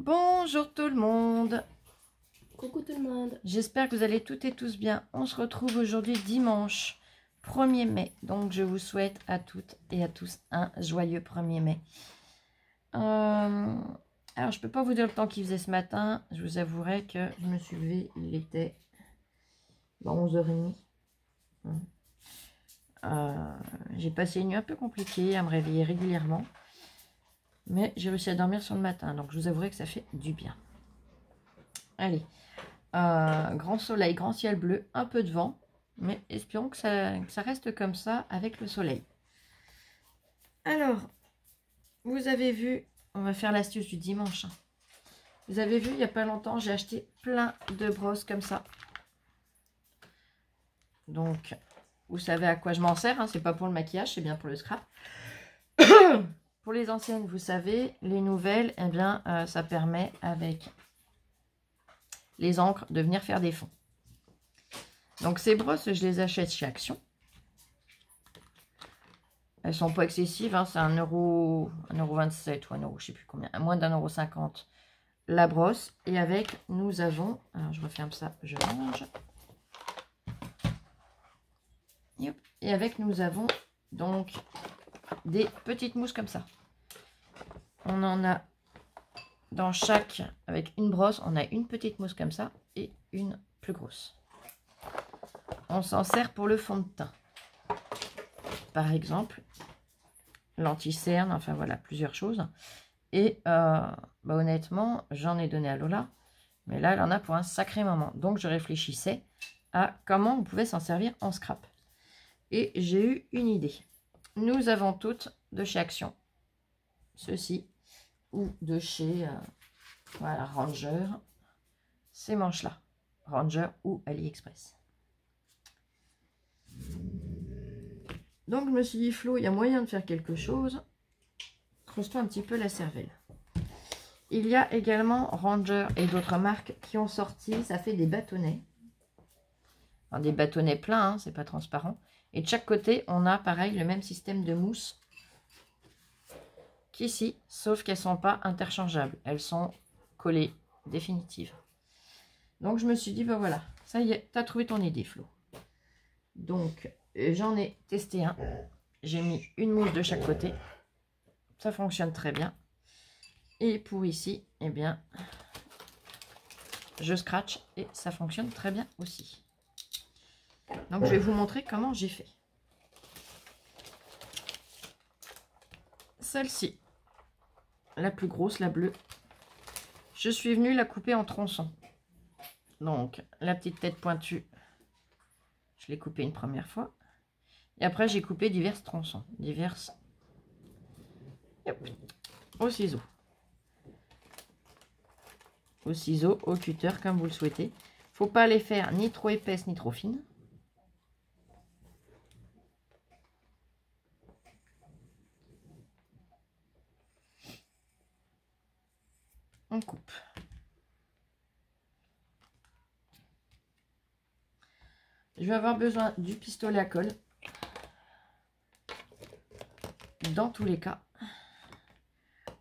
Bonjour tout le monde. Coucou tout le monde. J'espère que vous allez toutes et tous bien. On se retrouve aujourd'hui dimanche 1er mai. Donc je vous souhaite à toutes et à tous un joyeux 1er mai. Alors je ne peux pas vous dire le temps qu'il faisait ce matin. Je vous avouerai que je me suis levée, il était 11h30. J'ai passé une nuit un peu compliquée à me réveiller régulièrement. Mais j'ai réussi à dormir sur le matin. Donc je vous avouerai que ça fait du bien. Allez. Grand soleil, grand ciel bleu, un peu de vent, mais espérons que ça reste comme ça avec le soleil. Alors, vous avez vu, on va faire l'astuce du dimanche. Vous avez vu, il n'y a pas longtemps, j'ai acheté plein de brosses comme ça. Donc, vous savez à quoi je m'en sers, hein, c'est pas pour le maquillage, c'est bien pour le scrap. Pour les anciennes, vous savez, les nouvelles, eh bien, ça permet avec les encres de venir faire des fonds. Donc ces brosses, je les achète chez Action. Elles sont pas excessives, hein, c'est 1,27 € ou 1 €, je sais plus combien, moins d'1,50 € la brosse. Et avec, nous avons, alors je referme ça, je range. Et avec, nous avons donc des petites mousses comme ça. On en a dans chaque, avec une brosse, on a une petite mousse comme ça et une plus grosse. On s'en sert pour le fond de teint. Par exemple, l'anti-cerne, enfin voilà, plusieurs choses. Et honnêtement, j'en ai donné à Lola. Mais là, elle en a pour un sacré moment. Donc, je réfléchissais à comment on pouvait s'en servir en scrap. Et j'ai eu une idée. Nous avons toutes de chez Action. Ceci. Ou de chez voilà, Ranger. Ces manches-là. Ranger ou AliExpress. Donc je me suis dit, Flo, il y a moyen de faire quelque chose. Creuse-toi un petit peu la cervelle. Il y a également Ranger et d'autres marques qui ont sorti, ça fait des bâtonnets. Enfin, des bâtonnets pleins, hein, c'est pas transparent. Et de chaque côté, on a pareil le même système de mousse qu'ici, sauf qu'elles ne sont pas interchangeables. Elles sont collées, définitives. Donc je me suis dit, ben voilà, ça y est, tu as trouvé ton idée, Flo. Donc j'en ai testé un. J'ai mis une mousse de chaque côté. Ça fonctionne très bien. Et pour ici, eh bien, je scratch et ça fonctionne très bien aussi. Donc je vais vous montrer comment j'ai fait. Celle-ci, la plus grosse, la bleue, je suis venue la couper en tronçons. Donc la petite tête pointue, je l'ai coupée une première fois. Et après j'ai coupé divers tronçons, divers au ciseau. Au ciseau, au cutter, comme vous le souhaitez. Faut pas les faire ni trop épaisses ni trop fines. On coupe. Je vais avoir besoin du pistolet à colle. Dans tous les cas.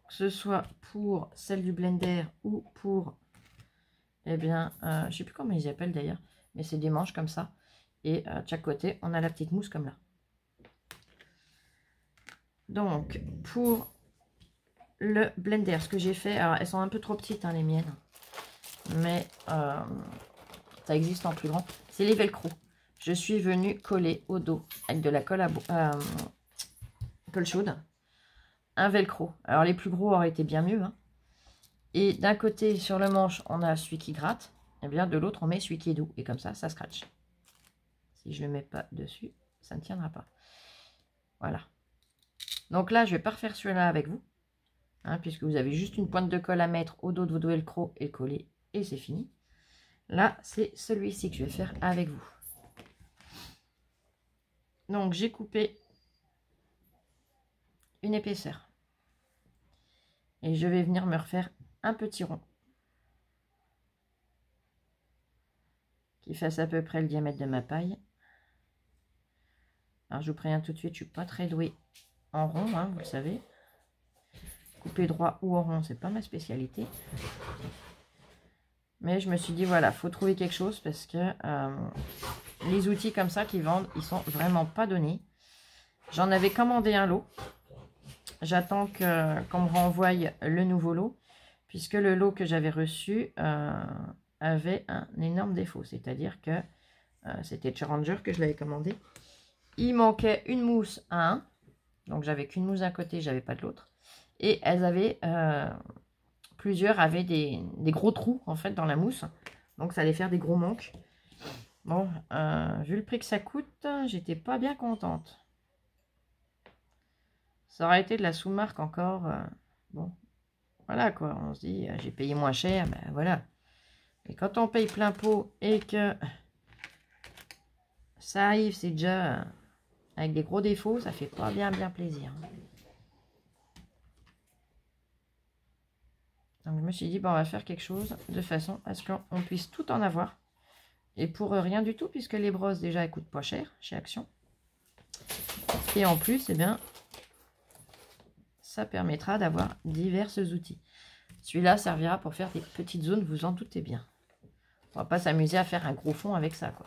Que ce soit pour celle du blender ou pour, eh bien, je sais plus comment ils appellent d'ailleurs. Mais c'est des manches comme ça. Et de chaque côté, on a la petite mousse comme là. Donc, pour le blender, ce que j'ai fait, alors elles sont un peu trop petites, hein, les miennes. Mais ça existe en plus grand. C'est les velcro. Je suis venue coller au dos avec de la colle à colle chaude. Un velcro. Alors les plus gros auraient été bien mieux. Hein. Et d'un côté, sur le manche, on a celui qui gratte. Et bien de l'autre, on met celui qui est doux. Et comme ça, ça scratch. Si je ne le mets pas dessus, ça ne tiendra pas. Voilà. Donc là, je vais pas refaire celui-là avec vous. Hein, puisque vous avez juste une pointe de colle à mettre au dos de vos velcro et coller. Et c'est fini. Là, c'est celui-ci que je vais faire avec vous. Donc, j'ai coupé une épaisseur. Et je vais venir me refaire un petit rond. Qui fasse à peu près le diamètre de ma paille. Alors, je vous préviens tout de suite, je ne suis pas très douée en rond, hein, vous le savez. couper droit ou en rond, c'est pas ma spécialité. Mais je me suis dit, voilà, faut trouver quelque chose parce que les outils comme ça qu'ils vendent, ils sont vraiment pas donnés. J'en avais commandé un lot. J'attends qu'on me renvoie le nouveau lot, puisque le lot que j'avais reçu avait un énorme défaut. C'est-à-dire que c'était Challenger que je l'avais commandé. Il manquait une mousse à un. Donc, j'avais qu'une mousse d'un côté, j'avais pas de l'autre. Et elles avaient, plusieurs avaient des gros trous, en fait, dans la mousse. Donc, ça allait faire des gros manques. Bon, vu le prix que ça coûte, j'étais pas bien contente. Ça aurait été de la sous-marque encore. Bon, voilà quoi. On se dit, j'ai payé moins cher, ben voilà. Et quand on paye plein pot et que ça arrive, c'est déjà avec des gros défauts, ça fait pas bien plaisir. Donc je me suis dit, bon, on va faire quelque chose de façon à ce qu'on puisse tout en avoir. Et pour rien du tout, puisque les brosses déjà elles coûtent pas cher chez Action. Et en plus, eh bien, ça permettra d'avoir divers outils. Celui-là servira pour faire des petites zones, vous en doutez bien. On va pas s'amuser à faire un gros fond avec ça, quoi.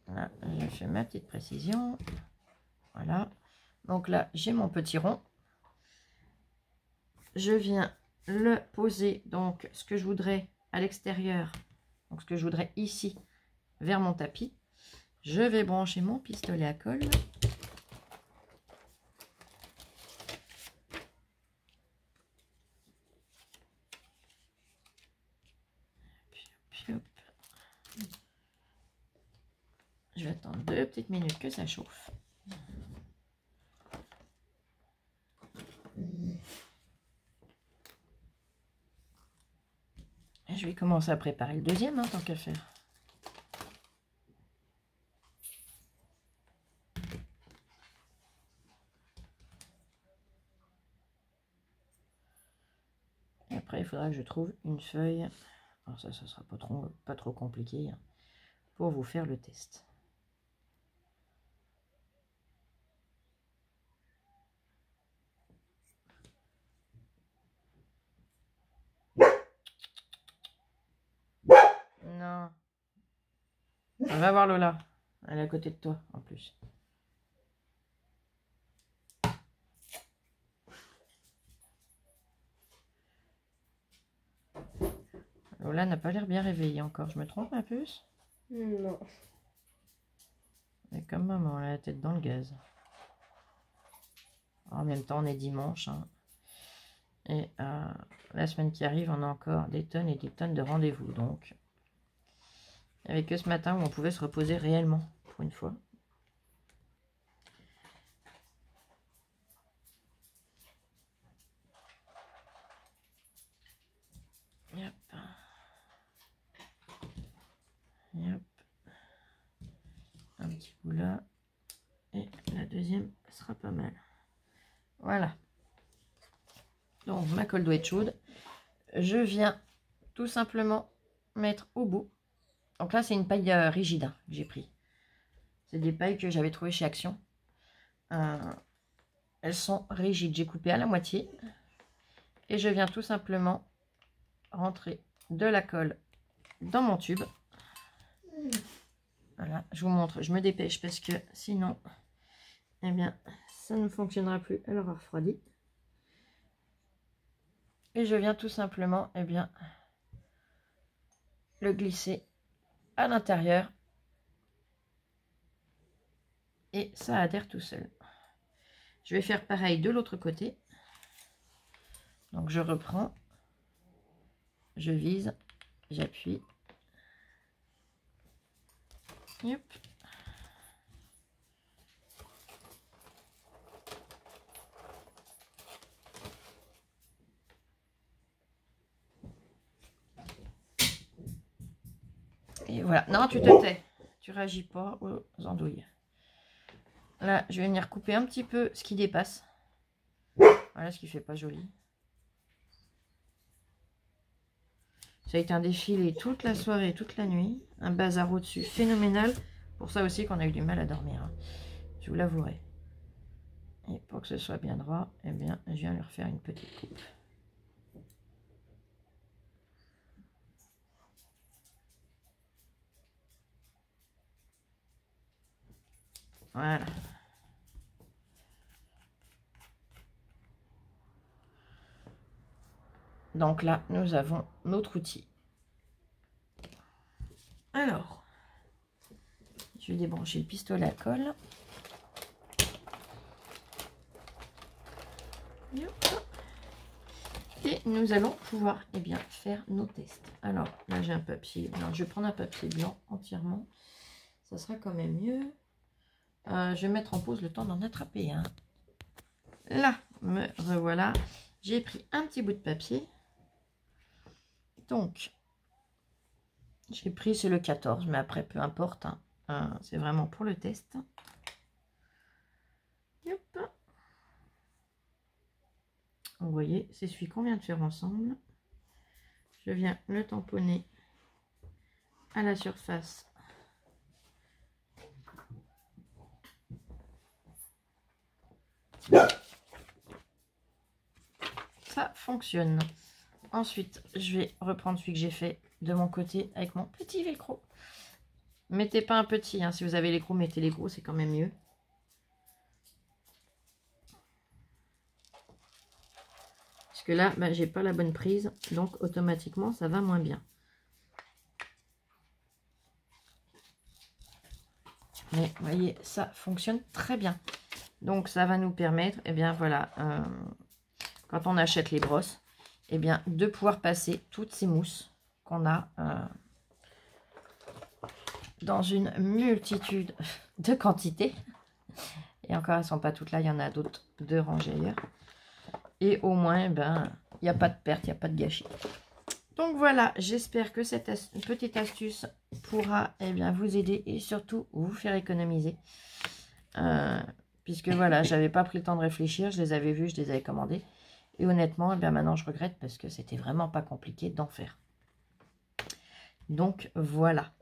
Là, je fais ma petite précision. Voilà. Donc là, j'ai mon petit rond. Je viens le poser, donc ce que je voudrais à l'extérieur, donc ce que je voudrais ici, vers mon tapis. Je vais brancher mon pistolet à colle. Puis, hop. Je vais attendre 2 petites minutes que ça chauffe. Et je vais commencer à préparer le deuxième, hein, tant qu'à faire. Et après, il faudra que je trouve une feuille. Alors ça sera pas trop compliqué, hein, pour vous faire le test. Non. Va voir Lola. Elle est à côté de toi, en plus. Lola n'a pas l'air bien réveillée encore. Je me trompe un peu? Non. Mais comme maman, elle a la tête dans le gaz. En même temps, on est dimanche. Hein. Et la semaine qui arrive, on a encore des tonnes et des tonnes de rendez-vous. Donc, il n'y avait que ce matin où on pouvait se reposer réellement, pour une fois. Yep. Yep. Un petit bout là. Et la deuxième sera pas mal. Voilà. Donc, ma colle doit être chaude. Je viens tout simplement mettre au bout. Donc là, c'est une paille rigide hein, que j'ai pris. C'est des pailles que j'avais trouvées chez Action. Elles sont rigides. J'ai coupé à la moitié. Et je viens tout simplement rentrer de la colle dans mon tube. Voilà, je vous montre. Je me dépêche parce que sinon, eh bien, ça ne fonctionnera plus. Elle aura refroidi. Et je viens tout simplement, eh bien, le glisser à l'intérieur. Et ça adhère tout seul. Je vais faire pareil de l'autre côté. Donc je reprends. Je vise. J'appuie. Yep. Et voilà. Non, tu te tais. Tu réagis pas aux andouilles. Là, je vais venir couper un petit peu ce qui dépasse. Voilà, ce qui fait pas joli. Ça a été un défilé toute la soirée, toute la nuit. Un bazar au-dessus phénoménal. Pour ça aussi qu'on a eu du mal à dormir. Hein. Je vous l'avouerai. Et pour que ce soit bien droit, eh bien, je viens lui refaire une petite coupe. Voilà. Donc là, nous avons notre outil. Alors, je vais débrancher le pistolet à colle. Et nous allons pouvoir faire nos tests. Alors, là j'ai un papier. Alors, je vais prendre un papier blanc entièrement. Ça sera quand même mieux. Je vais mettre en pause le temps d'en attraper un. Là, me revoilà. J'ai pris un petit bout de papier. Donc, j'ai pris, c'est le 14, mais après, peu importe. Hein. C'est vraiment pour le test. Hop. Vous voyez, c'est celui qu'on vient de faire ensemble. Je viens le tamponner à la surface. Ça fonctionne. Ensuite, je vais reprendre celui que j'ai fait de mon côté avec mon petit velcro. Mettez pas un petit, hein. Si vous avez les gros, mettez les gros, c'est quand même mieux. Parce que là, j'ai pas la bonne prise, donc automatiquement, ça va moins bien. Mais vous voyez, ça fonctionne très bien. Donc, ça va nous permettre, voilà, quand on achète les brosses, de pouvoir passer toutes ces mousses qu'on a dans une multitude de quantités. Et encore, elles ne sont pas toutes là, il y en a d'autres de rangées ailleurs. Et au moins, il n'y a pas de perte, il n'y a pas de gâchis. Donc voilà, j'espère que cette petite astuce pourra vous aider et surtout vous faire économiser. Puisque voilà, j'avais pas pris le temps de réfléchir, je les avais vus, je les avais commandés. Et honnêtement, maintenant je regrette parce que c'était vraiment pas compliqué d'en faire. Donc voilà.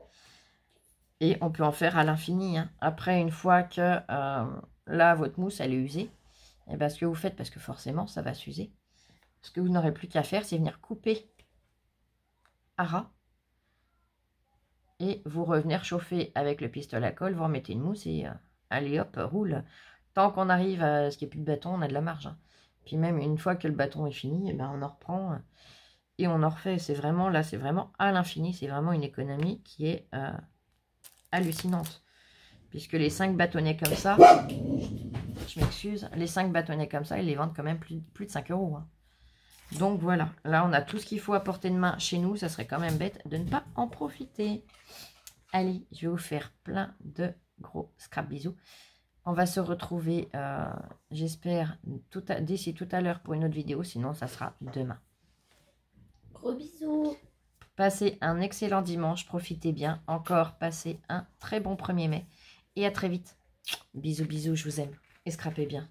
Et on peut en faire à l'infini. Hein. Après, une fois que là, votre mousse, elle est usée, ce que vous faites, parce que forcément, ça va s'user. Ce que vous n'aurez plus qu'à faire, c'est venir couper à ras. Et vous revenir chauffer avec le pistolet à colle, vous remettez une mousse et allez hop, roule. Tant qu'on arrive à ce qu'il n'y ait plus de bâton, on a de la marge. Hein. Puis même une fois que le bâton est fini, on en reprend et on en refait. C'est vraiment, là, c'est vraiment à l'infini. C'est vraiment une économie qui est hallucinante. Puisque les 5 bâtonnets comme ça, je m'excuse, les 5 bâtonnets comme ça, ils les vendent quand même plus de 5 €. Hein. Donc voilà, là on a tout ce qu'il faut à portée de main chez nous. Ça serait quand même bête de ne pas en profiter. Allez, je vais vous faire plein de gros scrap bisous. On va se retrouver, j'espère, d'ici tout à l'heure pour une autre vidéo. Sinon, ça sera demain. Gros bisous. Passez un excellent dimanche. Profitez bien. Encore, passez un très bon 1er mai. Et à très vite. Bisous, bisous, je vous aime. Et scrapez bien.